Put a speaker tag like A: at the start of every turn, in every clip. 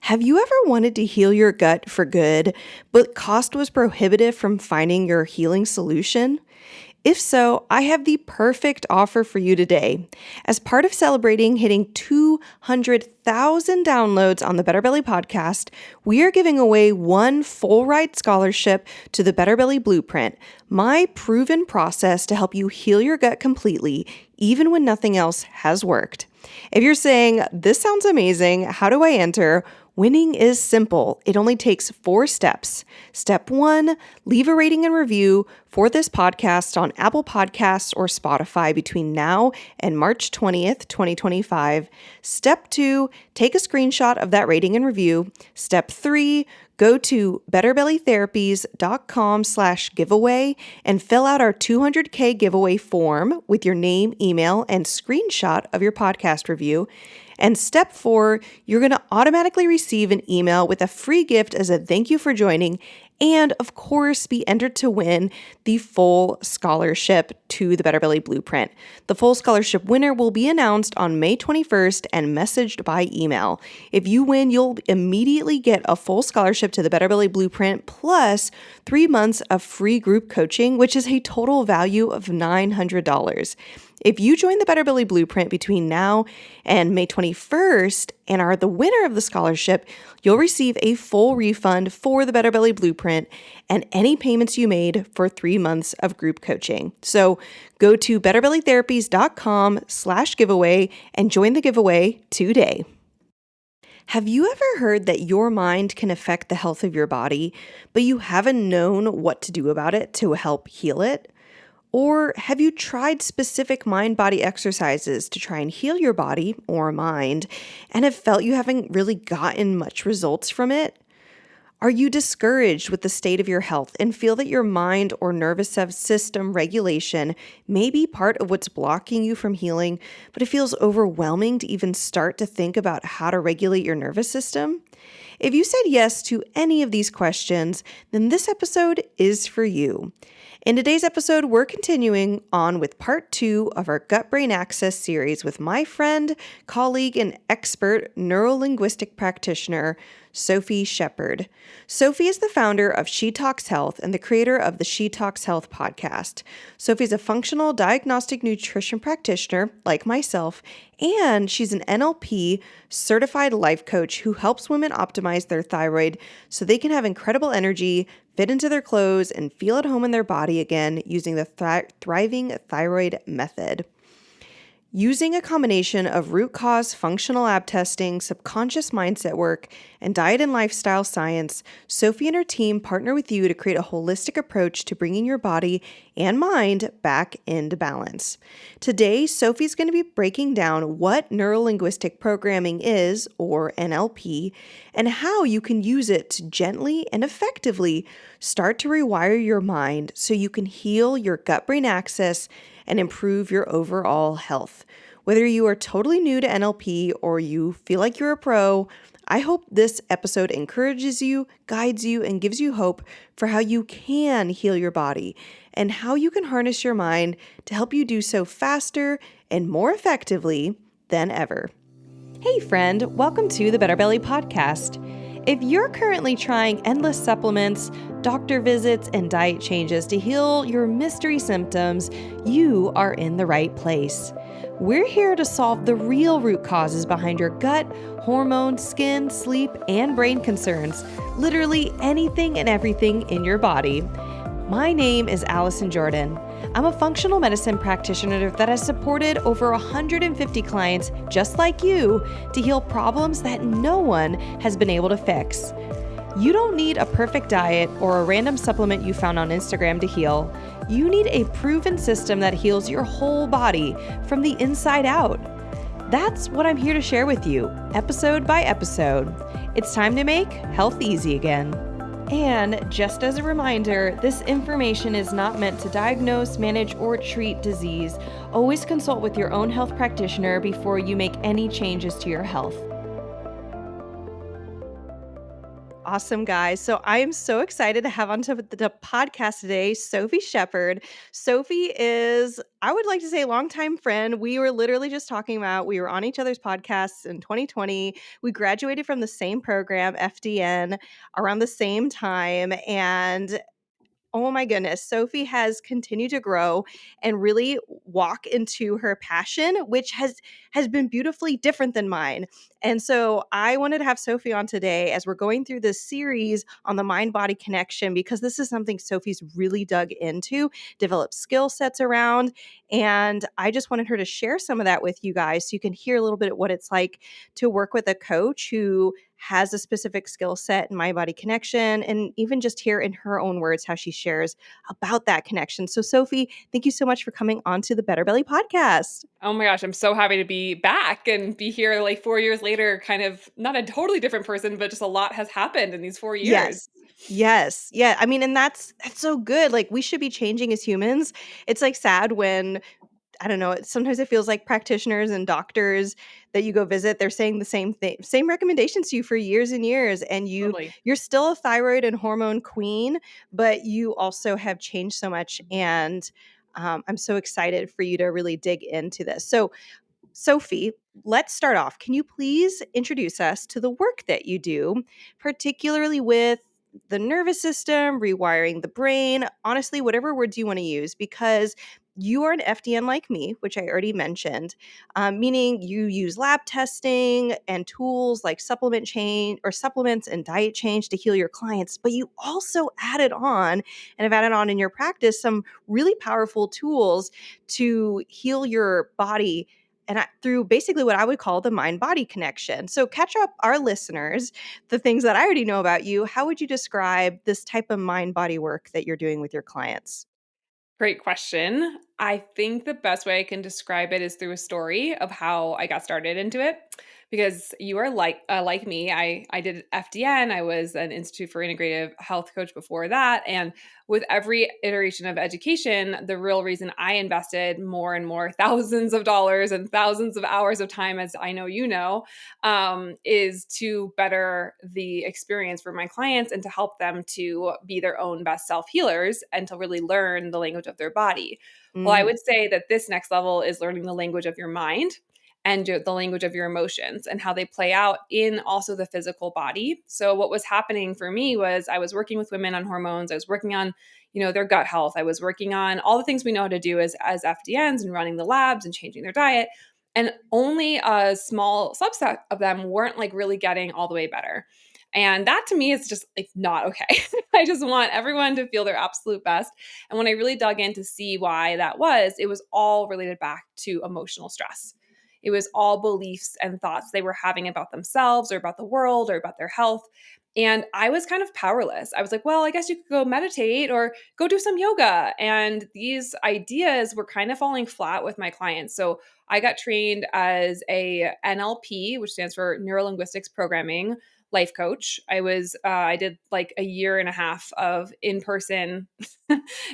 A: Have you ever wanted to heal your gut for good, but cost was prohibitive from finding your healing solution? If so, I have the perfect offer for you today. As part of celebrating hitting 200,000 downloads on the Better Belly podcast, we are giving away one full ride scholarship to the Better Belly Blueprint, my proven process to help you heal your gut completely, even when nothing else has worked. If you're saying, this sounds amazing, how do I enter? Winning is simple. It only takes 4 steps. Step 1, leave a rating and review for this podcast on Apple Podcasts or Spotify between now and March 20th, 2025. Step 2, take a screenshot of that rating and review. Step 3, go to betterbellytherapies.com/giveaway and fill out our 200K giveaway form with your name, email, and screenshot of your podcast review. And step 4, you're going to automatically receive an email with a free gift as a thank you for joining, and of course be entered to win the full scholarship to the Better Belly Blueprint. The full scholarship winner will be announced on May 21st and messaged by email. If you win, you'll immediately get a full scholarship to the Better Belly Blueprint plus 3 months of free group coaching, which is a total value of $900. If you join the Better Belly Blueprint between now and May 21st and are the winner of the scholarship, you'll receive a full refund for the Better Belly Blueprint and any payments you made for 3 months of group coaching. So go to betterbellytherapies.com/giveaway and join the giveaway today. Have you ever heard that your mind can affect the health of your body, but you haven't known what to do about it to help heal it? Or have you tried specific mind-body exercises to try and heal your body or mind and have felt you haven't really gotten much results from it? Are you discouraged with the state of your health and feel that your mind or nervous system regulation may be part of what's blocking you from healing, but it feels overwhelming to even start to think about how to regulate your nervous system? If you said yes to any of these questions, then this episode is for you. In today's episode, we're continuing on with part 2 of our Gut-Brain Access series with my friend, colleague, and expert Neuro-Linguistic Practitioner, Sophie Shepherd. Sophie is the founder of She Talks Health and the creator of the She Talks Health podcast. Sophie is a functional diagnostic nutrition practitioner like myself, and she's an NLP certified life coach who helps women optimize their thyroid so they can have incredible energy, fit into their clothes, and feel at home in their body again using the Thriving Thyroid Method. Using a combination of root cause functional lab testing, subconscious mindset work, and diet and lifestyle science, Sophie and her team partner with you to create a holistic approach to bringing your body and mind back into balance. Today, Sophie's going to be breaking down what neuro-linguistic programming is, or NLP, and how you can use it to gently and effectively start to rewire your mind so you can heal your gut-brain axis and improve your overall health. Whether you are totally new to NLP or you feel like you're a pro, I hope this episode encourages you, guides you, and gives you hope for how you can heal your body and how you can harness your mind to help you do so faster and more effectively than ever. Hey friend, welcome to the Better Belly podcast. If you're currently trying endless supplements, doctor visits, and diet changes to heal your mystery symptoms, you are in the right place. We're here to solve the real root causes behind your gut, hormones, skin, sleep, and brain concerns, literally anything and everything in your body. My name is Allison Jordan. I'm a functional medicine practitioner that has supported over 150 clients just like you to heal problems that no one has been able to fix. You don't need a perfect diet or a random supplement you found on Instagram to heal. You need a proven system that heals your whole body from the inside out. That's what I'm here to share with you, episode by episode. It's time to make health easy again. And just as a reminder, this information is not meant to diagnose, manage, or treat disease. Always consult with your own health practitioner before you make any changes to your health. Awesome, guys. So I am so excited to have onto the podcast today Sophie Shepherd. Sophie is, I would like to say, a longtime friend. We were literally just talking about, we were on each other's podcasts in 2020. We graduated from the same program, FDN, around the same time. And oh my goodness, Sophie has continued to grow and really walk into her passion, which has been beautifully different than mine. And so I wanted to have Sophie on today as we're going through this series on the mind-body connection, because this is something Sophie's really dug into, developed skill sets around, and I just wanted her to share some of that with you guys so you can hear a little bit of what it's like to work with a coach who has a specific skill set in mind body connection, and even just hear in her own words how she shares about that connection. So, Sophie, thank you so much for coming onto the Better Belly podcast.
B: Oh my gosh, I'm so happy to be back and be here like 4 years later, kind of not a totally different person, but just a lot has happened in these 4 years.
A: Yes. Yes. Yeah. I mean, and that's so good. Like, we should be changing as humans. It's like sad when I don't know, sometimes it feels like practitioners and doctors that you go visit, they're saying the same thing, same recommendations to you for years and years, and
B: Totally.
A: you're still a thyroid and hormone queen, but you also have changed so much, and I'm so excited for you to really dig into this. So, Sophie, let's start off. Can you please introduce us to the work that you do, particularly with the nervous system, rewiring the brain, honestly, whatever words you want to use, because you are an FDN like me, which I already mentioned, meaning you use lab testing and tools like supplement change or supplements and diet change to heal your clients. But you also added on and have added on in your practice some really powerful tools to heal your body and through basically what I would call the mind-body connection. So catch up our listeners, the things that I already know about you. How would you describe this type of mind-body work that you're doing with your clients?
B: Great question. I think the best way I can describe it is through a story of how I got started into it. Because you are like me, I did FDN. I was an Institute for Integrative Health coach before that, and with every iteration of education, the real reason I invested more and more thousands of dollars and thousands of hours of time, as I know you know, is to better the experience for my clients and to help them to be their own best self healers and to really learn the language of their body. Well, I
A: Mm,
B: would say that this next level is learning the language of your mind and the language of your emotions and how they play out in also the physical body. So what was happening for me was I was working with women on hormones. I was working on, their gut health. I was working on all the things we know how to do as FDNs and running the labs and changing their diet. And only a small subset of them weren't like really getting all the way better. And that to me is just like not okay. I just want everyone to feel their absolute best. And when I really dug in to see why that was, it was all related back to emotional stress. It was all beliefs and thoughts they were having about themselves or about the world or about their health. And I was kind of powerless. I was like, well, I guess you could go meditate or go do some yoga. And these ideas were kind of falling flat with my clients. So I got trained as a NLP, which stands for Neuro-Linguistics Programming life coach. I did like a year and a half of in-person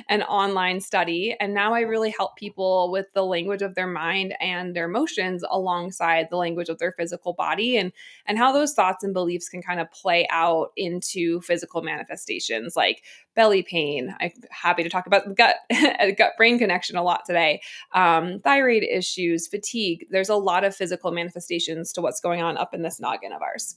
B: and online study. And now I really help people with the language of their mind and their emotions alongside the language of their physical body and how those thoughts and beliefs can kind of play out into physical manifestations like belly pain. I'm happy to talk about the gut brain connection a lot today. Thyroid issues, fatigue. There's a lot of physical manifestations to what's going on up in this noggin of ours.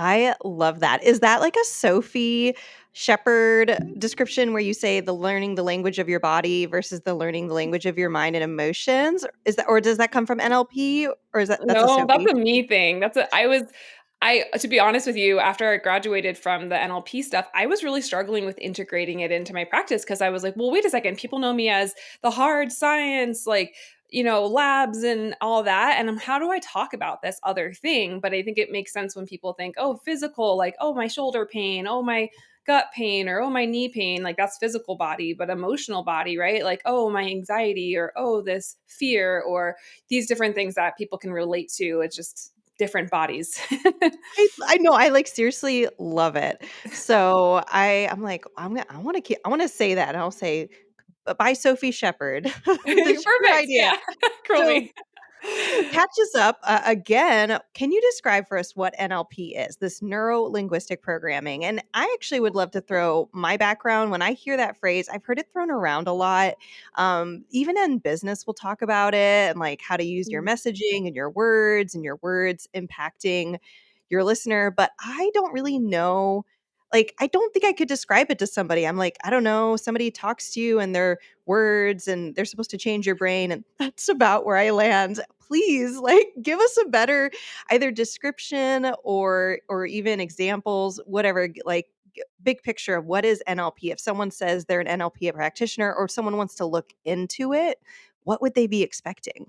A: I love that. Is that like a Sophie Shepherd description where you say the learning the language of your body versus the learning the language of your mind and emotions? Is that, or does that come from NLP, or is that's a
B: No, that's
A: Sophie?
B: a me thing. I to be honest with you, after I graduated from the NLP stuff, I was really struggling with integrating it into my practice because I was like, well, wait a second, people know me as the hard science, like, labs and all that. And how do I talk about this other thing? But I think it makes sense when people think, oh, physical, like, oh, my shoulder pain, oh, my gut pain, or oh, my knee pain, like that's physical body, but emotional body, right? Like, oh, my anxiety, or oh, this fear, or these different things that people can relate to. It's just different bodies.
A: I know, I, like, seriously love it. So I'm like, I wanna say that, and I'll say, by Sophie Shepherd. This is your
B: Perfect.
A: idea.
B: Yeah. Cool
A: So
B: me.
A: Catch us up again. Can you describe for us what NLP is, this neuro linguistic programming? And I actually would love to throw my background. When I hear that phrase, I've heard it thrown around a lot. Even in business, we'll talk about it and like how to use your
B: Mm.
A: messaging and your words impacting your listener. But I don't really know. Like, I don't think I could describe it to somebody. I'm like, I don't know. Somebody talks to you and their words and they're supposed to change your brain. And that's about where I land. Please, like, give us a better either description or even examples, whatever, like big picture of what is NLP. If someone says they're an NLP practitioner or if someone wants to look into it, what would they be expecting?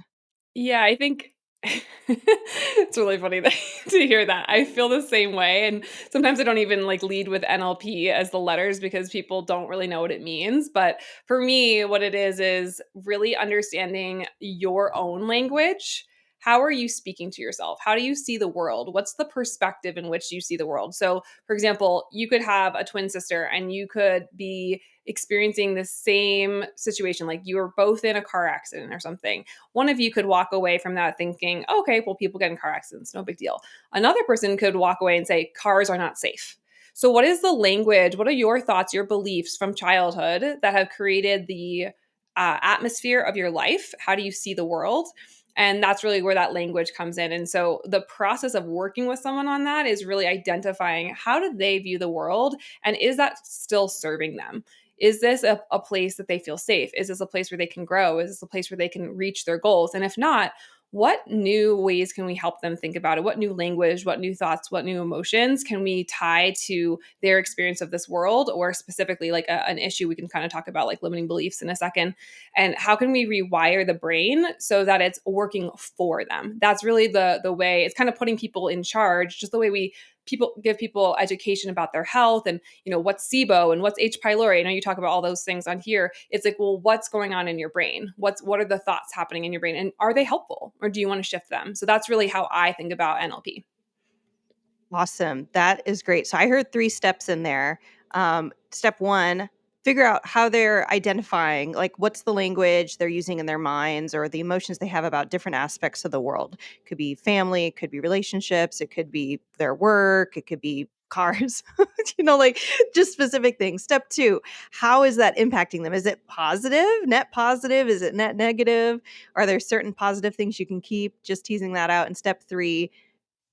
B: Yeah, I think it's really funny that to hear that. I feel the same way, and sometimes I don't even, like, lead with NLP as the letters because people don't really know what it means, but for me, what it is really understanding your own language. How are you speaking to yourself? How do you see the world? What's the perspective in which you see the world? So, for example, you could have a twin sister and you could be experiencing the same situation, like you were both in a car accident or something. One of you could walk away from that thinking, okay, well, people get in car accidents, no big deal. Another person could walk away and say, cars are not safe. So, what is the language? What are your thoughts, your beliefs from childhood that have created the atmosphere of your life? How do you see the world? And that's really where that language comes in. And so, the process of working with someone on that is really identifying how do they view the world and is that still serving them? Is this a place that they feel safe? Is this a place where they can grow? Is this a place where they can reach their goals? And if not, what new ways can we help them think about it? What new language, what new thoughts, what new emotions can we tie to their experience of this world, or specifically like an issue we can kind of talk about, like limiting beliefs in a second? And how can we rewire the brain so that it's working for them? That's really the way. It's kind of putting people in charge, just the way we people give people education about their health and what's SIBO and what's H pylori. I know you talk about all those things on here. It's like, well, what's going on in your brain? What are the thoughts happening in your brain, and are they helpful, or do you want to shift them? So that's really how I think about NLP.
A: Awesome. That is great. So I heard 3 steps in there. Step 1, figure out how they're identifying, like what's the language they're using in their minds or the emotions they have about different aspects of the world. Could be family, it could be relationships, it could be their work, it could be cars, like just specific things. Step 2, how is that impacting them? Is it positive, net positive? Is it net negative? Are there certain positive things you can keep? Just teasing that out. And step 3,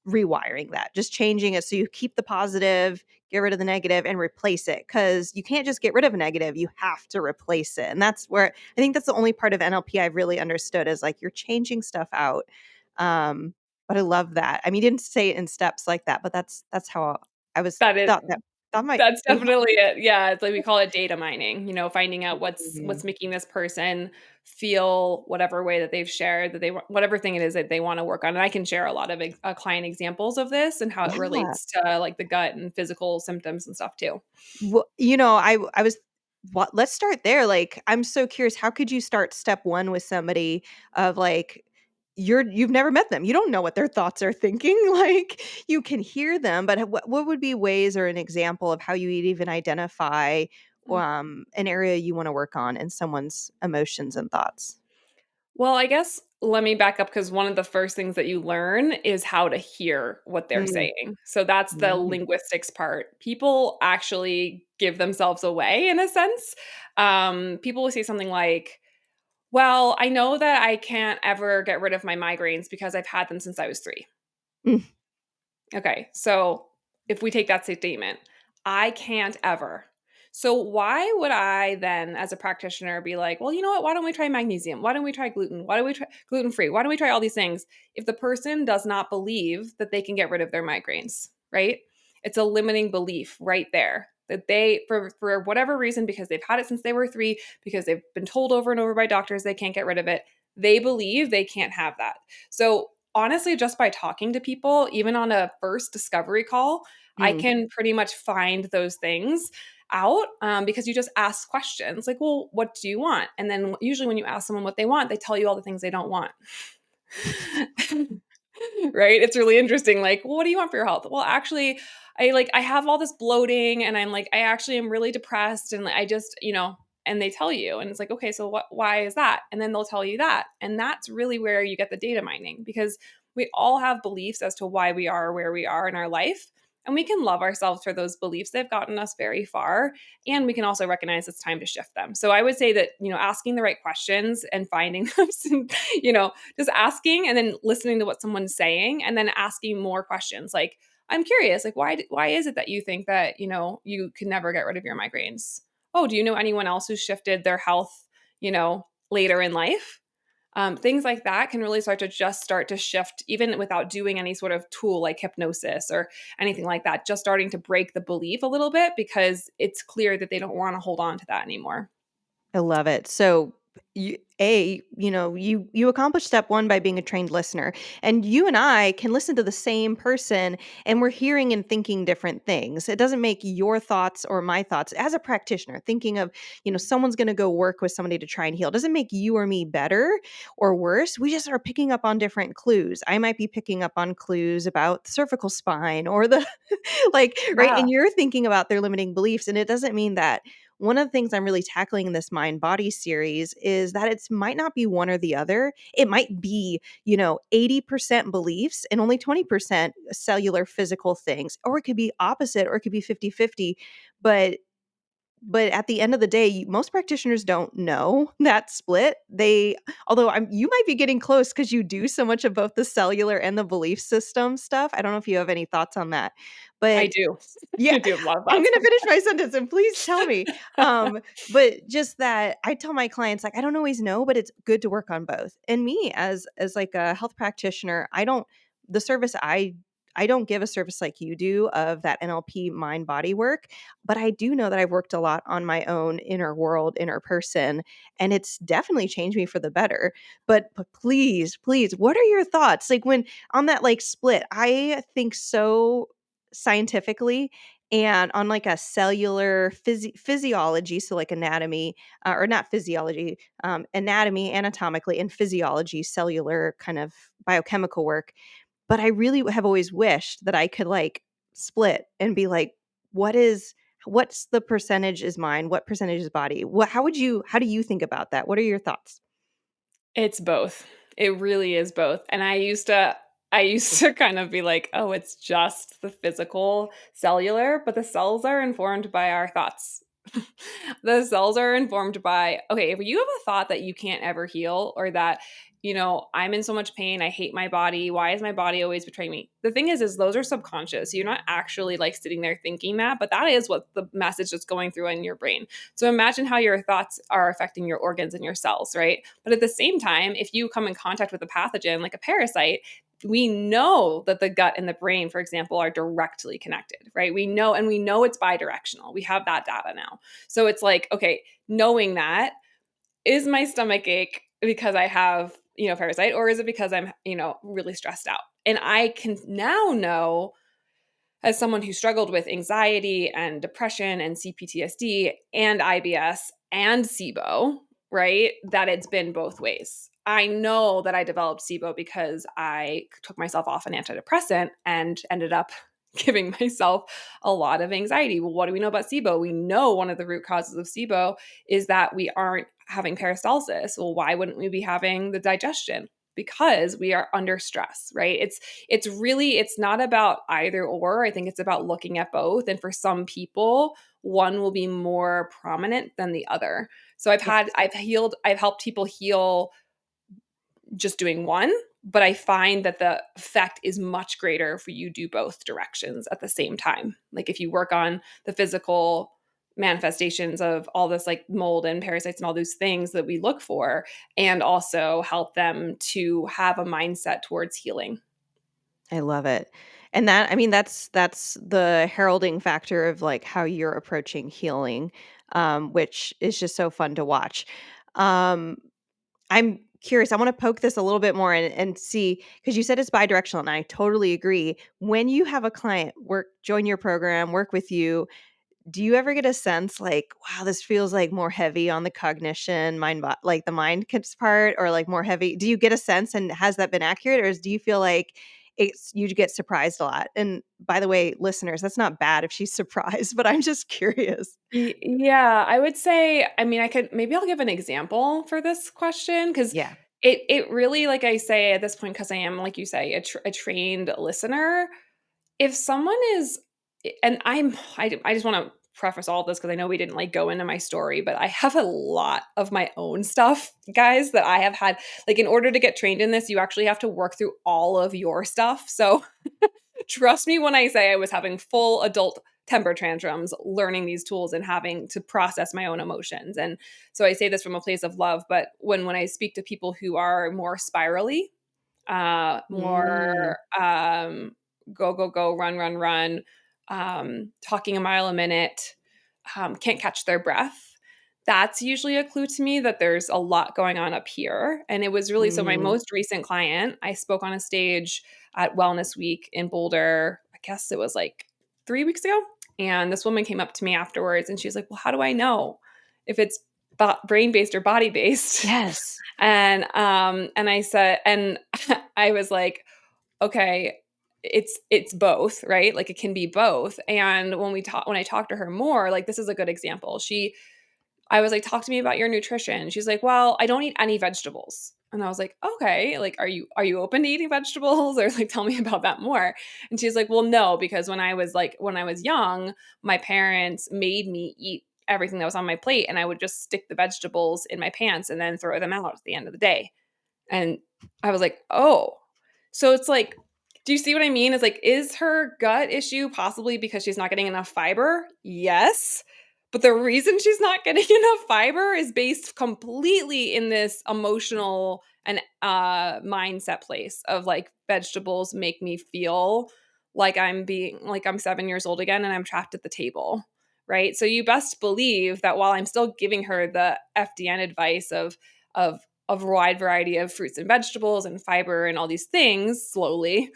A: rewiring that, just changing it so you keep the positive, get rid of the negative, and replace it. Because you can't just get rid of a negative, you have to replace it. And that's where I think that's the only part of NLP I've really understood is like you're changing stuff out. But I love that. I mean, you didn't say it in steps like that, but that's how I was
B: That is
A: thought might
B: That's
A: would help.
B: definitely it. Yeah, it's like we call it data mining, finding out what's
A: Mhm.
B: making this person feel whatever way that they've shared that whatever thing it is that they want to work on. And I can share a lot of client examples of this and how it
A: Yeah.
B: relates to like the gut and physical symptoms and stuff too.
A: Well, I was what let's start there. Like, I'm so curious, how could you start step 1 with somebody of like you've never met them. You don't know what their thoughts are thinking. Like, you can hear them, but what would be ways or an example of how you would even identify an area you want to work on in someone's emotions and thoughts?
B: Well, I guess let me back up because one of the first things that you learn is how to hear what they're
A: Mm,
B: saying. So that's the
A: mm,
B: linguistics part. People actually give themselves away in a sense. People will say something like, well, I know that I can't ever get rid of my migraines because I've had them since I was 3.
A: mm,
B: Okay, so if we take that statement, I can't ever. So why would I then, as a practitioner, be like, well, you know what? Why don't we try magnesium? Why don't we try gluten? Why don't we try gluten free? Why don't we try all these things? If the person does not believe that they can get rid of their migraines, right? It's a limiting belief right there that they, for whatever reason, because they've had it since they were 3, because they've been told over and over by doctors they can't get rid of it, they believe they can't have that. So honestly, just by talking to people, even on a first discovery call, I
A: mm.
B: can pretty much find those things out because you just ask questions like, well, what do you want? And then usually when you ask someone what they want, they tell you all the things they don't want. Right? It's really interesting. Like, well, what do you want for your health? Well, actually, I have all this bloating and I'm like, I actually am really depressed. And I just, and they tell you, and it's like, okay, so why is that? And then they'll tell you that. And that's really where you get the data mining, because we all have beliefs as to why we are where we are in our life. And we can love ourselves for those beliefs. They've gotten us very far. And we can also recognize it's time to shift them. So I would say that, asking the right questions and finding those, and, just asking and then listening to what someone's saying, and then asking more questions. Like, I'm curious, like, why is it that you think that, you can never get rid of your migraines? Oh, do you know anyone else who's shifted their health, later in life? Things like that can really start to shift, even without doing any sort of tool like hypnosis or anything like that, just starting to break the belief a little bit, because it's clear that they don't want to hold on to that anymore.
A: I love it. So you accomplish step one by being a trained listener, and you and I can listen to the same person and we're hearing and thinking different things. It doesn't make your thoughts or my thoughts as a practitioner thinking of, someone's going to go work with somebody to try and heal. It doesn't make you or me better or worse. We just are picking up on different clues. I might be picking up on clues about the cervical spine or the like, right?
B: Yeah,
A: And you're thinking about their limiting beliefs, and it doesn't mean that. One of the things I'm really tackling in this mind body series is that it might not be one or the other. It might be, 80% beliefs and only 20% cellular physical things, or it could be opposite, or it could be 50-50. But at the end of the day, most practitioners don't know that split. Although you might be getting close because you do so much of both the cellular and the belief system stuff. I don't know if you have any thoughts on that,
B: I
A: but
B: do.
A: yeah,
B: I do love
A: I'm
B: that.
A: gonna finish my sentence and please tell me. But just that I tell my clients, like, I don't always know, but it's good to work on both. And me as like a health practitioner, the service I don't give a service like you do of that NLP mind body work, but I do know that I've worked a lot on my own inner world, inner person, and it's definitely changed me for the better. But please, what are your thoughts? Like when on that like split, I think so scientifically and on like a cellular physiology, so like anatomy, or not physiology, anatomy, anatomically, and physiology, cellular kind of biochemical work. But I really have always wished that I could like split and be like, what's the percentage is mine? What percentage is body? How do you think about that? What are your thoughts?
B: It's both. It really is both. And I used to kind of be like, "Oh, it's just the physical cellular," but the cells are informed by our thoughts. The cells are informed by, okay, if you have a thought that you can't ever heal, or that, I'm in so much pain, I hate my body, why is my body always betraying me? The thing is those are subconscious. You're not actually like sitting there thinking that, but that is what the message that's going through in your brain. So imagine how your thoughts are affecting your organs and your cells, right? But at the same time, if you come in contact with a pathogen like a parasite, we know that the gut and the brain, for example, are directly connected, right? We know, and we know it's bidirectional. We have that data now. So it's like, okay, knowing that, is my stomach ache because I have, parasite, or is it because I'm, really stressed out? And I can now know, as someone who struggled with anxiety and depression and CPTSD and IBS and SIBO, right? That it's been both ways. I know that I developed SIBO because I took myself off an antidepressant and ended up giving myself a lot of anxiety. Well, what do we know about SIBO? We know one of the root causes of SIBO is that we aren't having peristalsis. Well, why wouldn't we be having the digestion? Because we are under stress, right? It's not about either or. I think it's about looking at both. And for some people, one will be more prominent than the other. So
A: Yes.
B: I've helped people heal just doing one, but I find that the effect is much greater if you do both directions at the same time. Like if you work on the physical manifestations of all this like mold and parasites and all those things that we look for, and also help them to have a mindset towards healing.
A: I love it. And that's the heralding factor of like how you're approaching healing, which is just so fun to watch. Um, I'm curious. I want to poke this a little bit more and see, because you said it's bidirectional, and I totally agree. When you have a client join your program, work with you, do you ever get a sense like, wow, this feels like more heavy on the cognition, like the mind part, or like more heavy? Do you get a sense, and has that been accurate, or do you feel like you get surprised a lot. And by the way, listeners, that's not bad if she's surprised, but I'm just curious.
B: Yeah, I would say, I mean, maybe I'll give an example for this question because
A: Yeah.
B: it really, like I say at this point, because I am, like you say, a trained listener. If someone is, and I just want to preface all of this because I know we didn't like go into my story, but I have a lot of my own stuff, guys, that I have had. Like, in order to get trained in this, you actually have to work through all of your stuff. So trust me when I say I was having full adult temper tantrums learning these tools and having to process my own emotions. And so I say this from a place of love, but when I speak to people who are more spirally,
A: Mm.
B: more go go go, run run, talking a mile a minute, can't catch their breath, that's usually a clue to me that there's a lot going on up here. And it was really, so my
A: Mm.
B: most recent client, I spoke on a stage at Wellness Week in Boulder. I guess it was like 3 weeks ago. And this woman came up to me afterwards and she's like, well, how do I know if it's brain based or body based?
A: Yes.
B: And I said, and I was like, okay, it's both, right? Like it can be both. And when I talked to her more, like this is a good example. I was like, talk to me about your nutrition. She's like, well, I don't eat any vegetables. And I was like, okay, like, are you open to eating vegetables? Or like, tell me about that more. And she's like, well, no, because when I was young, my parents made me eat everything that was on my plate and I would just stick the vegetables in my pants and then throw them out at the end of the day. And I was like, oh, so it's like, do you see what I mean? It's like, is her gut issue possibly because she's not getting enough fiber? Yes. But the reason she's not getting enough fiber is based completely in this emotional and mindset place of like vegetables make me feel like I'm 7 years old again and I'm trapped at the table. Right. So you best believe that while I'm still giving her the FDN advice of a wide variety of fruits and vegetables and fiber and all these things slowly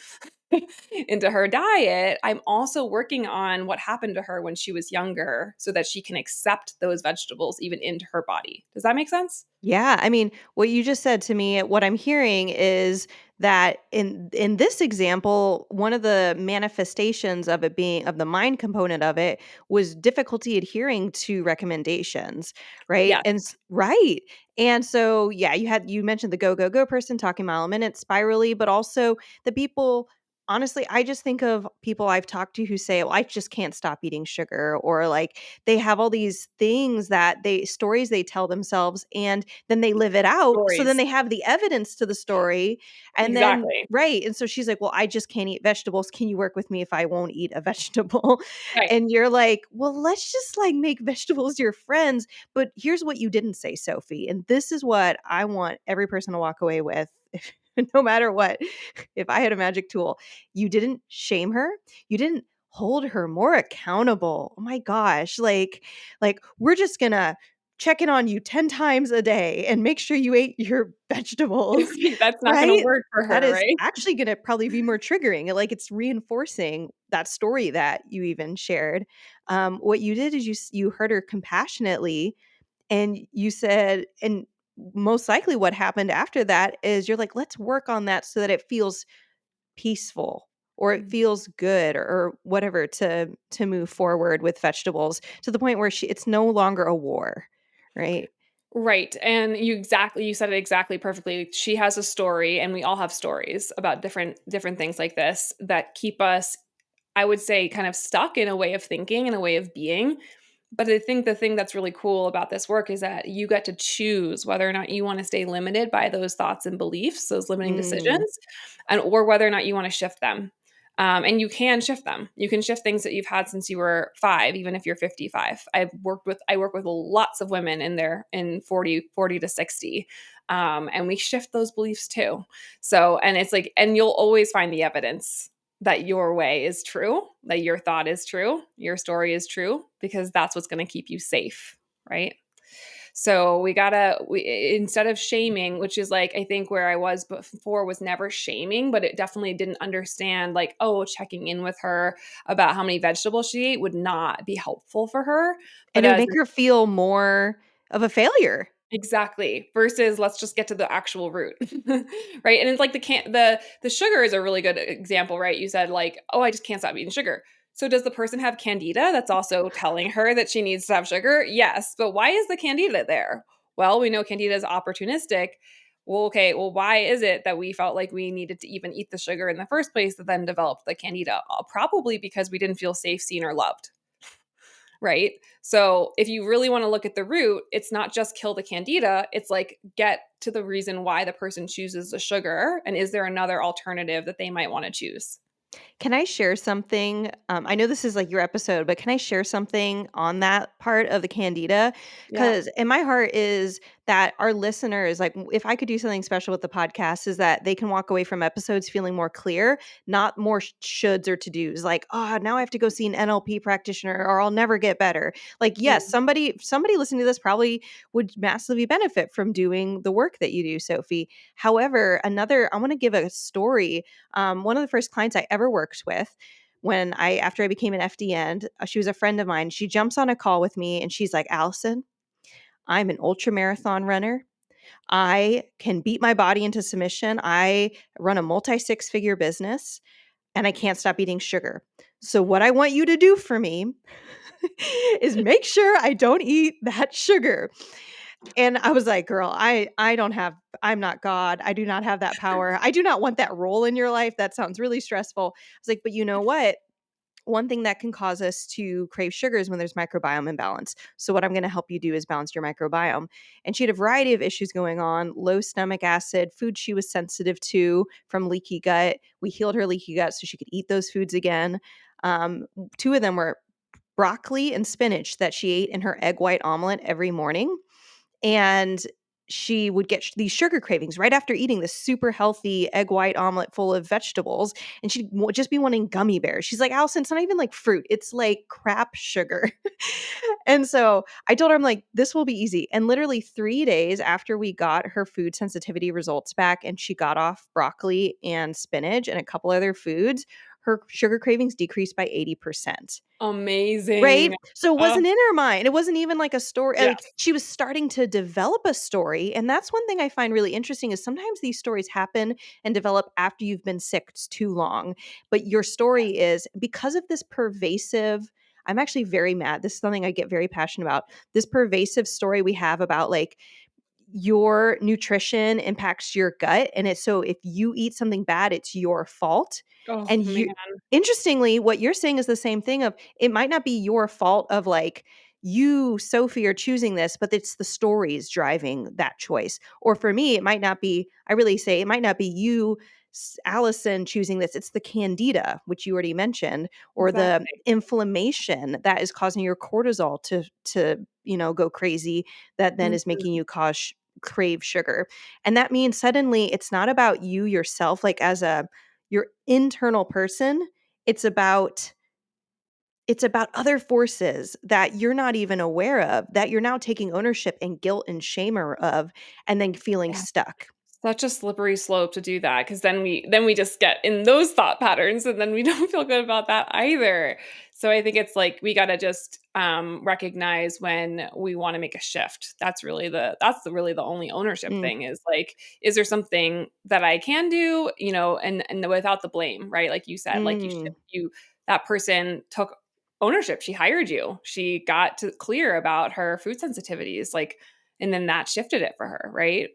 B: into her diet, I'm also working on what happened to her when she was younger so that she can accept those vegetables even into her body. Does that make sense?
A: Yeah, I mean, what you just said to me, what I'm hearing is that in this example, one of the manifestations of it being of the mind component of it was difficulty adhering to recommendations, right?
B: Yes.
A: Right. And so yeah, you mentioned the go go go person talking mile a minute spirally, but also the people. Honestly, I just think of people I've talked to who say, well, I just can't stop eating sugar, or like they have all these things stories they tell themselves, and then they live it out. So then
B: Stories.
A: they have the evidence to the story. And then,
B: Exactly.
A: right. And so she's like, well, I just can't eat vegetables. Can you work with me if I won't eat a vegetable?
B: Right.
A: And you're like, well, let's just like make vegetables your friends. But here's what you didn't say, Sophie. And this is what I want every person to walk away with. No matter what, if I had a magic tool, you didn't shame her. You didn't hold her more accountable. Oh my gosh. Like we're just gonna check in on you 10 times a day and make sure you ate your vegetables,
B: That's not going to
A: right?
B: work for
A: That
B: her,
A: is
B: right?
A: actually gonna probably be more triggering. Like it's reinforcing that story that you even shared. What you did is you heard her compassionately, and you said, and most likely what happened after that is you're like, let's work on that so that it feels peaceful or it feels good, or whatever, to move forward with vegetables to the point where it's no longer a war, right?
B: Right. And you said it exactly perfectly. She has a story and we all have stories about different things like this that keep us, I would say, kind of stuck in a way of thinking and a way of being. But I think the thing that's really cool about this work is that you get to choose whether or not you want to stay limited by those thoughts and beliefs, those limiting
A: Mm.
B: decisions, and or whether or not you want to shift them. And you can shift them. You can shift things that you've had since you were 5, even if you're 55. I work with lots of women in 40 to 60. And we shift those beliefs too. So, and it's like, and you'll always find the evidence that your way is true, that your thought is true, your story is true, because that's what's going to keep you safe, right? So we instead of shaming, which is like I think where I was before was never shaming, but it definitely didn't understand like, oh, checking in with her about how many vegetables she ate would not be helpful for her.
A: And
B: But
A: it would
B: as
A: make her feel more of a failure.
B: Exactly. Versus let's just get to the actual root. Right? And it's like the sugar is a really good example, right? You said like, "Oh, I just can't stop eating sugar." So does the person have candida that's also telling her that she needs to have sugar? Yes. But why is the candida there? Well, we know candida is opportunistic. Well, okay, well, why is it that we felt like we needed to even eat the sugar in the first place that then developed the candida? Probably because we didn't feel safe, seen, or loved, right? So if you really want to look at the root, it's not just kill the candida, it's like get to the reason why the person chooses the sugar and is there another alternative that they might want to choose.
A: Can I share something? I know this is like your episode, but can I share something on that part of the candida?
B: Yeah.
A: Because in my heart is that our listeners, like, if I could do something special with the podcast, is that they can walk away from episodes feeling more clear, not more shoulds or to dos. Like, oh, now I have to go see an NLP practitioner, or I'll never get better. Like, yes,
B: Mhm.
A: somebody listening to this probably would massively benefit from doing the work that you do, Sophie. However, I want to give a story. One of the first clients I ever worked with, after I became an FDN, she was a friend of mine. She jumps on a call with me and she's like, "Allison, I'm an ultra marathon runner. I can beat my body into submission. I run a multi six figure business and I can't stop eating sugar. So what I want you to do for me is make sure I don't eat that sugar." And I was like, "Girl, I'm not God. I do not have that power. I do not want that role in your life. That sounds really stressful." I was like, "But you know what? One thing that can cause us to crave sugar is when there's microbiome imbalance. So what I'm going to help you do is balance your microbiome." And she had a variety of issues going on: low stomach acid, food she was sensitive to from leaky gut. We healed her leaky gut so she could eat those foods again. Two of them were broccoli and spinach that she ate in her egg white omelet every morning, and she would get these sugar cravings right after eating this super healthy egg white omelet full of vegetables, and she'd just be wanting gummy bears. She's like, "Allison, it's not even like fruit, it's like crap sugar." And so I told her, I'm like, "This will be easy." And literally 3 days after we got her food sensitivity results back and she got off broccoli and spinach and a couple other foods, her sugar cravings decreased by 80%. Right?
B: Amazing.
A: So it
B: Oh,
A: wasn't in her mind. It wasn't even like a story, like,
B: yes.
A: she was starting to develop a story, and that's one thing I find really interesting is sometimes these stories happen and develop after you've been sick too long, but your story is because of this pervasive. I'm actually very mad. This is something I get very passionate about. This pervasive story we have about, like, your nutrition impacts your gut, and it's so if you eat something bad, it's your fault.
B: Oh,
A: And
B: man.
A: you interestingly, what you're saying is the same thing of it might not be your fault of, like, you, Sophie, are choosing this, but it's the stories driving that choice. Or for me, it might not be, I really say it might not be you, Allison, choosing this. It's the candida, which you already mentioned, or the
B: Exactly.
A: inflammation that is causing your cortisol to go crazy, that then is
B: Mhm.
A: making you crave sugar. And that means suddenly it's not about you yourself, like as a your internal person. It's about other forces that you're not even aware of, that you're now taking ownership and guilt and shame of, and then feeling
B: Yeah.
A: stuck.
B: Such a slippery slope to do that because then we just get in those thought patterns and then we don't feel good about that either. So I think it's like we gotta just, recognize when we wanna make a shift. Really the only ownership
A: Mm,
B: thing is, like, is there something that I can do, and without the blame, right? Like you said, like,
A: mm.
B: that person took ownership. She hired you. She got to clear about her food sensitivities, like, and then that shifted it for her, right?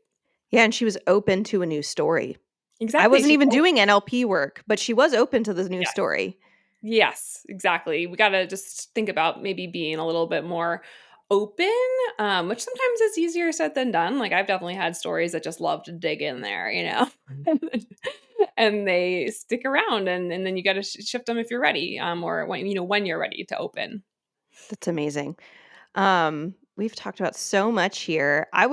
A: Yeah, and she was open to a new story. I
B: Exactly,
A: wasn't
B: she
A: even
B: oh,
A: doing NLP work, but she was open to the new
B: yes.
A: story.
B: Yes, exactly. We gotta just think about maybe being a little bit more open, which sometimes is easier said than done. Like, I've definitely had stories that just love to dig in there, and they stick around, and then you gotta shift them if you're ready, or when you're ready to open.
A: That's amazing. We've talked about so much here. I've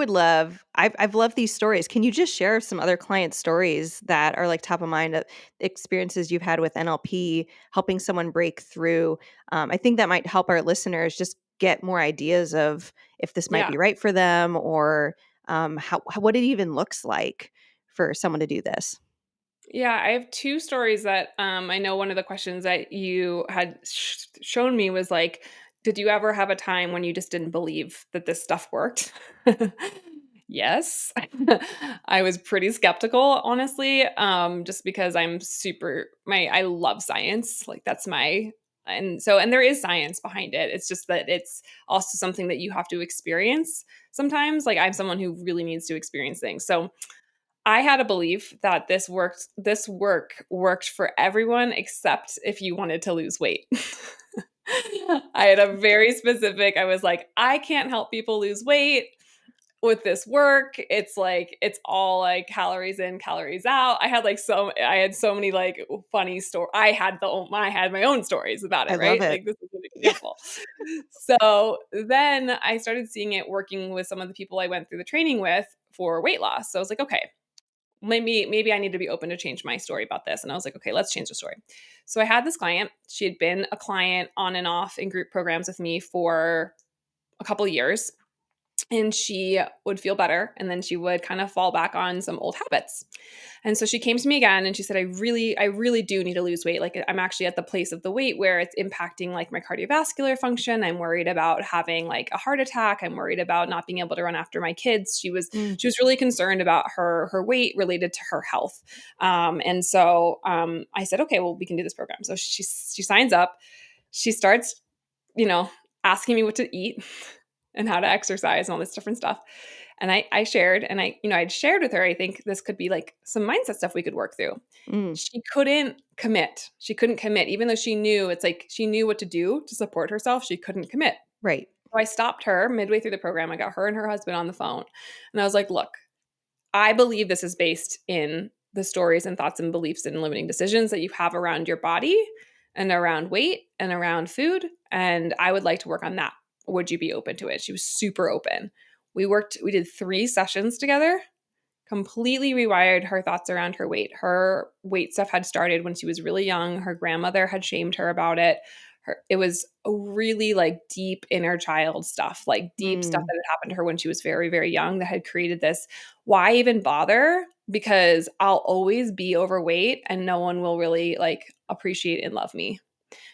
A: loved these stories. Can you just share some other client stories that are like top of mind, experiences you've had with NLP helping someone break through? I think that might help our listeners just get more ideas of if this might
B: Yeah.
A: be right for them, or what it even looks like for someone to do this.
B: Yeah, I have 2 stories that, I know one of the questions that you had shown me was like, "Did you ever have a time when you just didn't believe that this stuff worked?" Yes. I was pretty skeptical, honestly, just because I love science. Like that's my and there is science behind it. It's just that it's also something that you have to experience sometimes. Like I'm someone who really needs to experience things. So I had a belief that this work worked for everyone except if you wanted to lose weight. I had a very specific, I was like, I can't help people lose weight with this work. It's like it's all like calories in, calories out. I had so many like funny stories. I had my own stories about
A: I
B: it,
A: love
B: right?
A: it.
B: Like this is an example. So then I started seeing it working with some of the people I went through the training with for weight loss. So I was like, okay, maybe I need to be open to change my story about this. And I was like, okay, let's change the story. So I had this client. She had been a client on and off in group programs with me for a couple of years, and she would feel better, and then she would kind of fall back on some old habits. And so she came to me again and she said, I really do need to lose weight. Like I'm actually at the place of the weight where it's impacting like my cardiovascular function. I'm worried about having like a heart attack. I'm worried about not being able to run after my kids. She was
A: Mm,
B: she was really concerned about her weight related to her health. And so I said, okay, well, we can do this program. So she signs up. She starts, you know, asking me what to eat and how to exercise and all this different stuff. And I shared, and I'd shared with her, I think this could be like some mindset stuff we could work through.
A: mm,
B: She couldn't commit. She couldn't commit, even though she knew it's like she knew what to do to support herself. She couldn't commit.
A: right.
B: So I stopped her midway through the program. I got her and her husband on the phone. And I was like, look, I believe this is based in the stories and thoughts and beliefs and limiting decisions that you have around your body and around weight and around food. And I would like to work on that. Would you be open to it? She was super open. We did 3 sessions together, completely rewired her thoughts around her weight. Her weight stuff had started when she was really young. Her grandmother had shamed her about it. It was a really like deep inner child stuff, like deep stuff
A: Mm,
B: that had happened to her when she was very, very young that had created this. Why even bother? Because I'll always be overweight and no one will really like appreciate and love me.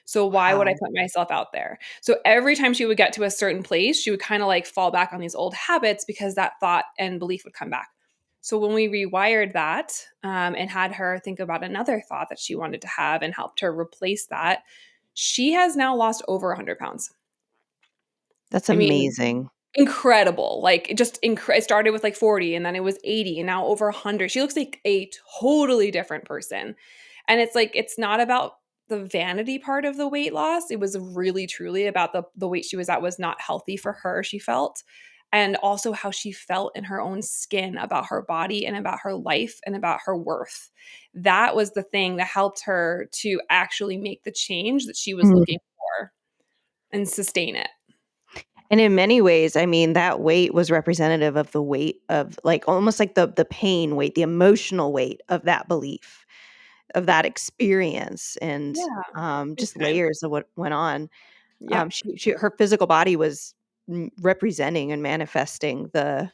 B: So why would I
A: wow.
B: put myself out there? So every time she would get to a certain place, she would kind of like fall back on these old habits because that thought and belief would come back. So when we rewired that and had her think about another thought that she wanted to have and helped her replace that, she has now lost over 100 pounds.
A: That's
B: I mean,
A: amazing.
B: incredible. Like it started with like 40 and then it was 80 and now over 100. She looks like a totally different person. And it's like it's not about the vanity part of the weight loss. It was really truly about the weight she was at was not healthy for her, she felt. And also how she felt in her own skin about her body and about her life and about her worth. That was the thing that helped her to actually make the change that she was
A: Mm.
B: looking for and sustain it.
A: And in many ways, I mean, that weight was representative of the weight of like almost like the pain weight, the emotional weight of that belief, of that experience, and
B: Yeah, big
A: just
B: time.
A: layers of what went on.
B: Yep.
A: She her physical body was representing and manifesting the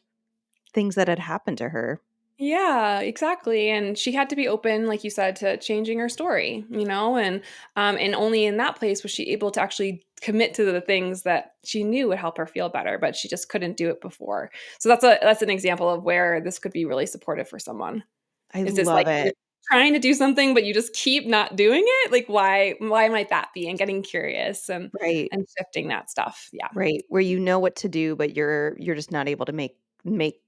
A: things that had happened to her.
B: Yeah, exactly. And she had to be open, like you said, to changing her story, and only in that place was she able to actually commit to the things that she knew would help her feel better, but she just couldn't do it before. So that's an example of where this could be really supportive for someone.
A: I
B: Is this
A: love
B: like you're
A: it.
B: trying to do something, but you just keep not doing it? Like why might that be? And getting curious
A: Right.
B: and shifting that stuff. Yeah.
A: Right. Where you know what to do, but you're just not able to make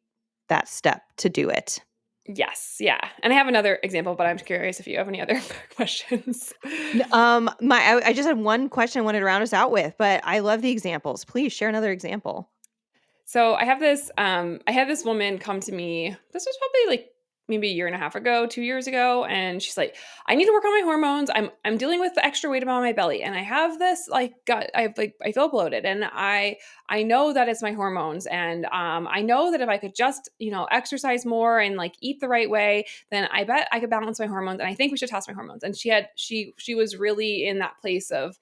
A: that step to do it.
B: Yes. Yeah. And I have another example, but I'm curious if you have any other questions.
A: I just had one question I wanted to round us out with, but I love the examples. Please share another example.
B: So I had this woman come to me. This was probably like maybe a year and a half ago, 2 years ago, and she's like, "I need to work on my hormones. I'm dealing with the extra weight on my belly, and I have this like gut. I feel bloated, and I know that it's my hormones, and I know that if I could just exercise more and like eat the right way, then I bet I could balance my hormones. And I think we should test my hormones." And she was really in that place of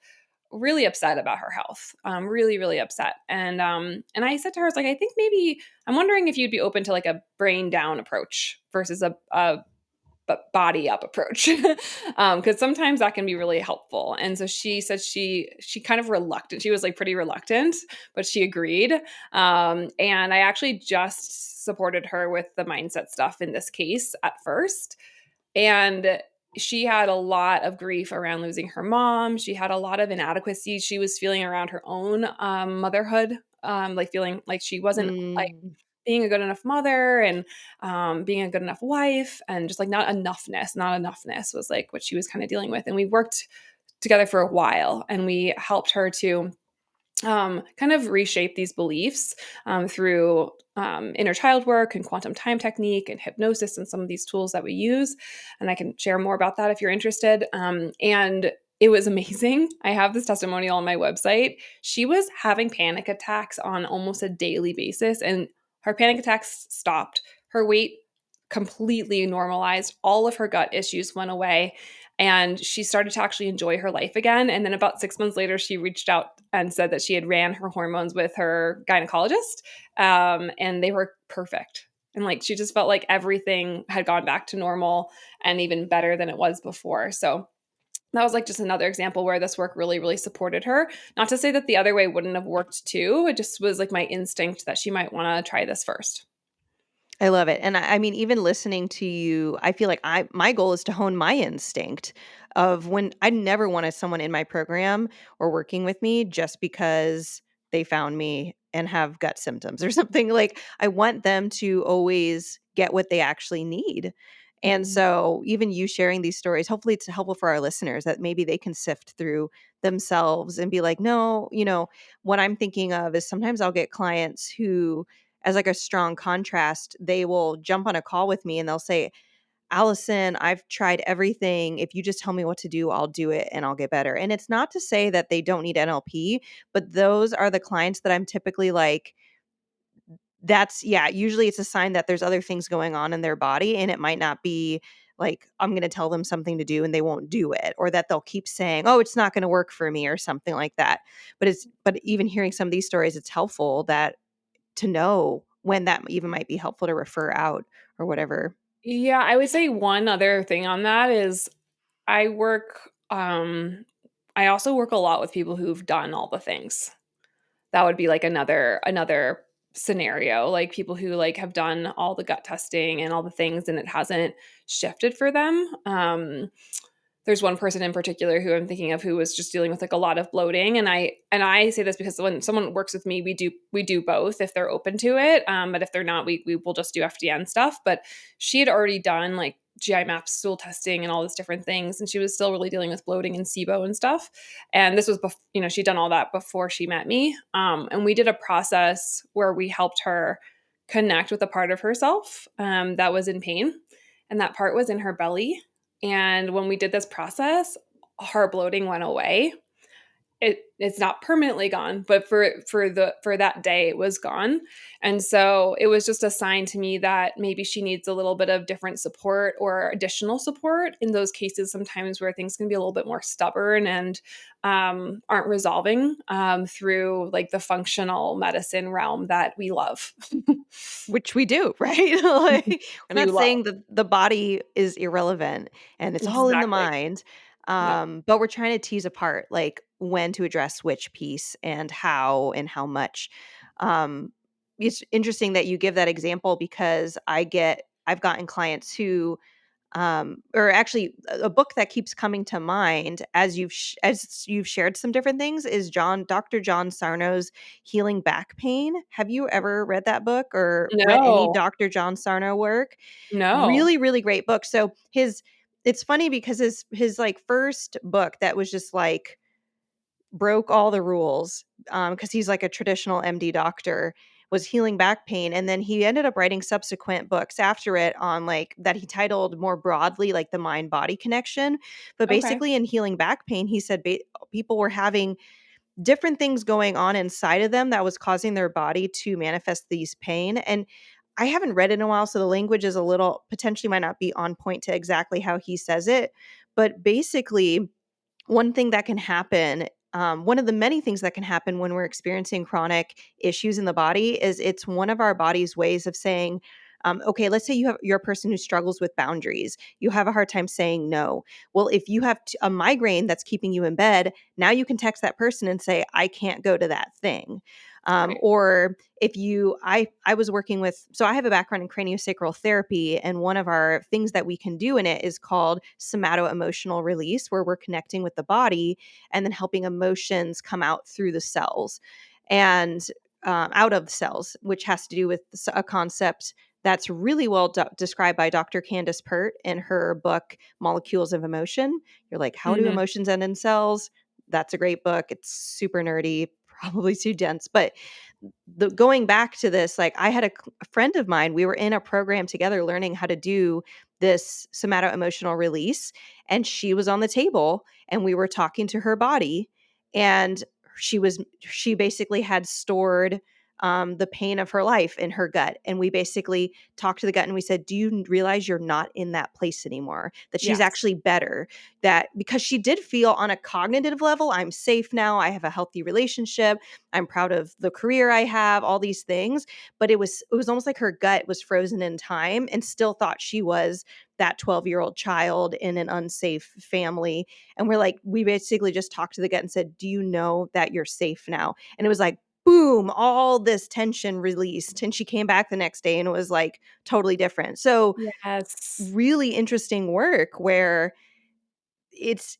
B: really upset about her health, really, really upset. And I said to her, I was like, I think maybe I'm wondering if you'd be open to like a brain down approach versus a body up approach, because sometimes that can be really helpful. And so she said she kind of reluctant. She was like pretty reluctant, but she agreed. And I actually just supported her with the mindset stuff in this case at first. And she had a lot of grief around losing her mom. She had a lot of inadequacy she was feeling around her own motherhood, like feeling like she wasn't like
A: Mm.
B: being a good enough mother and being a good enough wife, and just like not enoughness was like what she was kind of dealing with. And we worked together for a while, and we helped her to kind of reshape these beliefs through inner child work and quantum time technique and hypnosis and some of these tools that we use. And I can share more about that if you're interested. And it was amazing. I have this testimonial on my website. She was having panic attacks on almost a daily basis, and her panic attacks stopped. Her weight completely normalized. All of her gut issues went away, and she started to actually enjoy her life again. And then about 6 months later, she reached out and said that she had ran her hormones with her gynecologist, and they were perfect. And like she just felt like everything had gone back to normal and even better than it was before. So that was like just another example where this work really, really supported her. Not to say that the other way wouldn't have worked too. It just was like my instinct that she might want to try this first.
A: I love it. And I mean, even listening to you, I feel like my goal is to hone my instinct of when I never wanted someone in my program or working with me just because they found me and have gut symptoms or something. Like I want them to always get what they actually need. And
B: Mm.
A: so even you sharing these stories, hopefully it's helpful for our listeners that maybe they can sift through themselves and be like, no, what I'm thinking of is sometimes I'll get clients who, as like a strong contrast, they will jump on a call with me and they'll say, Allison, I've tried everything. If you just tell me what to do, I'll do it and I'll get better. And it's not to say that they don't need NLP, but those are the clients that I'm typically like, usually it's a sign that there's other things going on in their body. And it might not be like, I'm going to tell them something to do and they won't do it, or that they'll keep saying, oh, it's not going to work for me or something like that. But even hearing some of these stories, it's helpful that to know when that even might be helpful to refer out or whatever.
B: Yeah, I would say one other thing on that is I work I also work a lot with people who've done all the things. That would be like another scenario, like people who like have done all the gut testing and all the things and it hasn't shifted for them. There's one person in particular who I'm thinking of who was just dealing with like a lot of bloating, and I say this because when someone works with me, we do both if they're open to it, but if they're not, we will just do FDN stuff. But she had already done like GI map stool testing and all these different things, and she was still really dealing with bloating and SIBO and stuff. And this was she'd done all that before she met me, and we did a process where we helped her connect with a part of herself that was in pain, and that part was in her belly. And when we did this process, her bloating went away. It's not permanently gone, but for that day it was gone. And so it was just a sign to me that maybe she needs a little bit of different support or additional support in those cases sometimes where things can be a little bit more stubborn and aren't resolving through like the functional medicine realm that we love.
A: Which we do, right? Like, we're
B: You
A: not
B: love.
A: saying that the body is irrelevant and it's all in the
B: Exactly.
A: mind.
B: No.
A: But we're trying to tease apart like when to address which piece and how much. Um, it's interesting that you give that example because I've gotten clients who or actually a book that keeps coming to mind as you've shared some different things is Dr. John Sarno's Healing Back Pain. Have you ever read that book or read any
B: No.
A: Dr. John Sarno work?
B: No.
A: Really, really great book. So it's funny because his like first book that was just like broke all the rules because he's like a traditional MD doctor, was Healing Back Pain. And then he ended up writing subsequent books after it on like that he titled more broadly like the mind body connection. But
B: Okay.
A: basically in Healing Back Pain, he said people were having different things going on inside of them that was causing their body to manifest these pain. And I haven't read it in a while, so the language is a little potentially might not be on point to exactly how he says it. But basically, one thing that can happen, one of the many things that can happen when we're experiencing chronic issues in the body is it's one of our body's ways of saying, Okay, let's say you're a person who struggles with boundaries. You have a hard time saying no. Well, if you have a migraine that's keeping you in bed, now you can text that person and say, I can't go to that thing.
B: Right.
A: Or if I was working with, so I have a background in craniosacral therapy, and one of our things that we can do in it is called somato-emotional release, where we're connecting with the body and then helping emotions come out through the cells and out of the cells, which has to do with a concept that's really well described by Dr. Candace Pert in her book, Molecules of Emotion. You're like, how do
B: Mhm.
A: emotions end in cells? That's a great book. It's super nerdy, probably too dense. But going back to this, like I had a friend of mine, we were in a program together learning how to do this somato emotional release. And she was on the table and we were talking to her body. And she basically had stored the pain of her life in her gut. And we basically talked to the gut and we said, do you realize you're not in that place anymore? That she's
B: Yes.
A: actually better. That because she did feel on a cognitive level, I'm safe now. I have a healthy relationship. I'm proud of the career I have, all these things. But it was almost like her gut was frozen in time and still thought she was that 12-year-old child in an unsafe family. And we basically just talked to the gut and said, do you know that you're safe now? And it was like, boom, all this tension released. And she came back the next day and it was like totally different. So
B: Yes.
A: really interesting work where it's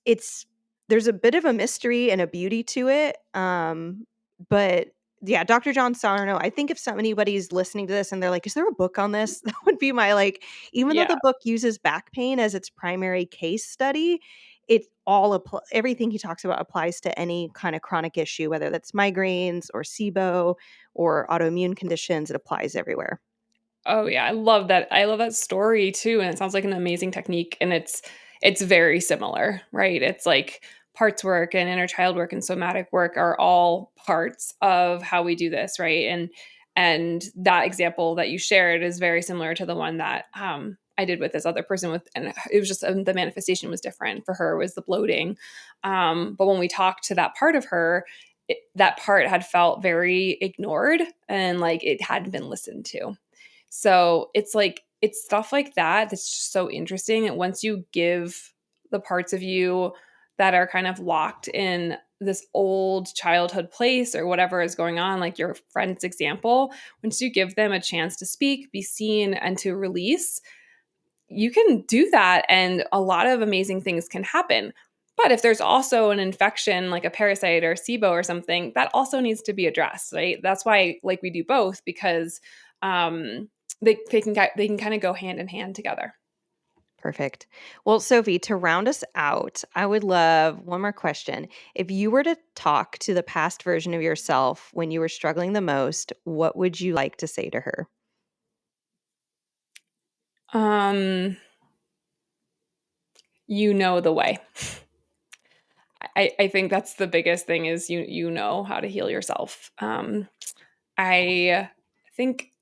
A: there's a bit of a mystery and a beauty to it. But yeah, Dr. John Sarno, I think if anybody's listening to this and they're like, is there a book on this? That would be my even though
B: Yeah.
A: the book uses back pain as its primary case study, everything he talks about applies to any kind of chronic issue, whether that's migraines or SIBO or autoimmune conditions. It applies everywhere.
B: Oh yeah, I love that. I love that story too, and it sounds like an amazing technique, and it's very similar, right? It's like parts work and inner child work and somatic work are all parts of how we do this, right? And that example that you shared is very similar to the one that I did with this other person with, and it was just the manifestation was different. For her, it was the bloating, but when we talked to that part of her, that part had felt very ignored and like it hadn't been listened to. So it's like it's stuff like that that's just so interesting. And once you give the parts of you that are kind of locked in this old childhood place or whatever is going on, like your friend's example, once you give them a chance to speak, be seen, and to release, you can do that and a lot of amazing things can happen. But if there's also an infection like a parasite or SIBO or something, that also needs to be addressed, right? That's why like we do both because um, they can kind of go hand in hand together.
A: Perfect. Well, Sophie, to round us out, I would love one more question. If you were to talk to the past version of yourself when you were struggling the most, what would you like to say to her?
B: Um, you know the way. I think that's the biggest thing is you know how to heal yourself. I think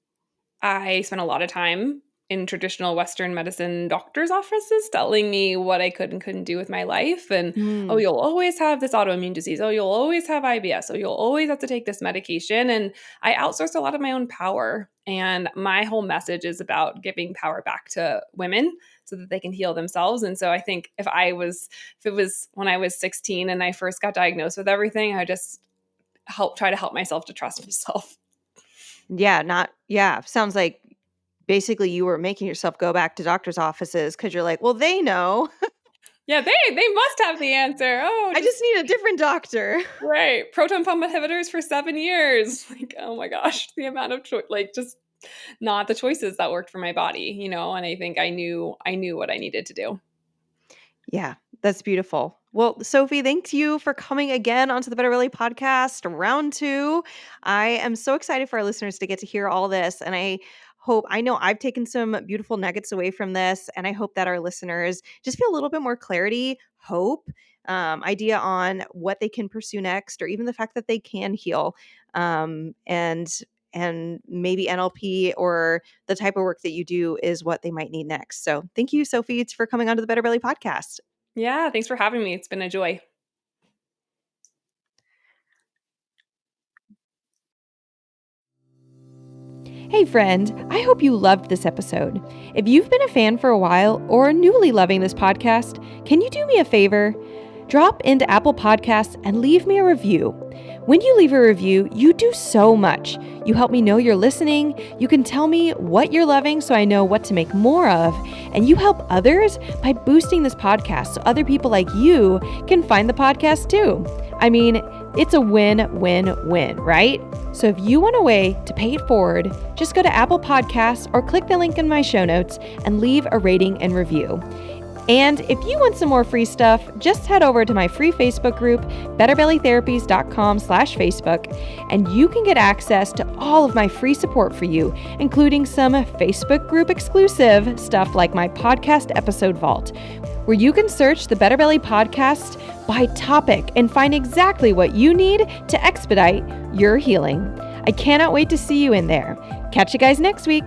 B: I spent a lot of time in traditional Western medicine doctors' offices telling me what I could and couldn't do with my life. And, oh,
A: Mm,
B: you'll always have this autoimmune disease. Oh, you'll always have IBS. Oh, you'll always have to take this medication. And I outsourced a lot of my own power. And my whole message is about giving power back to women so that they can heal themselves. And so I think if it was when I was 16 and I first got diagnosed with everything, I just try to help myself to trust myself.
A: yeah. Sounds like basically you were making yourself go back to doctor's offices because you're like, well, they know.
B: Yeah, they must have the answer. Oh,
A: I just
B: just
A: need a different doctor.
B: right. Proton pump inhibitors for 7 years. Like, oh my gosh, the amount of like just not the choices that worked for my body, and I think I knew what I needed to do.
A: Yeah, that's beautiful. Well, Sophie, thank you for coming again onto the Better Really podcast, round two. I am so excited for our listeners to get to hear all this. And I know I've taken some beautiful nuggets away from this. And I hope that our listeners just feel a little bit more clarity, hope, idea on what they can pursue next, or even the fact that they can heal. And maybe NLP or the type of work that you do is what they might need next. So thank you, Sophie, for coming onto the Better Belly podcast.
B: Yeah, thanks for having me. It's been a joy.
A: Hey friend, I hope you loved this episode. If you've been a fan for a while or newly loving this podcast, can you do me a favor? Drop into Apple Podcasts and leave me a review. When you leave a review, you do so much. You help me know you're listening, you can tell me what you're loving so I know what to make more of, and you help others by boosting this podcast so other people like you can find the podcast too. I mean, it's a win-win-win, right? So if you want a way to pay it forward, just go to Apple Podcasts or click the link in my show notes and leave a rating and review. And if you want some more free stuff, just head over to my free Facebook group, betterbellytherapies.com/Facebook, and you can get access to all of my free support for you, including some Facebook group exclusive stuff like my podcast episode vault, where you can search the Better Belly podcast by topic and find exactly what you need to expedite your healing. I cannot wait to see you in there. Catch you guys next week.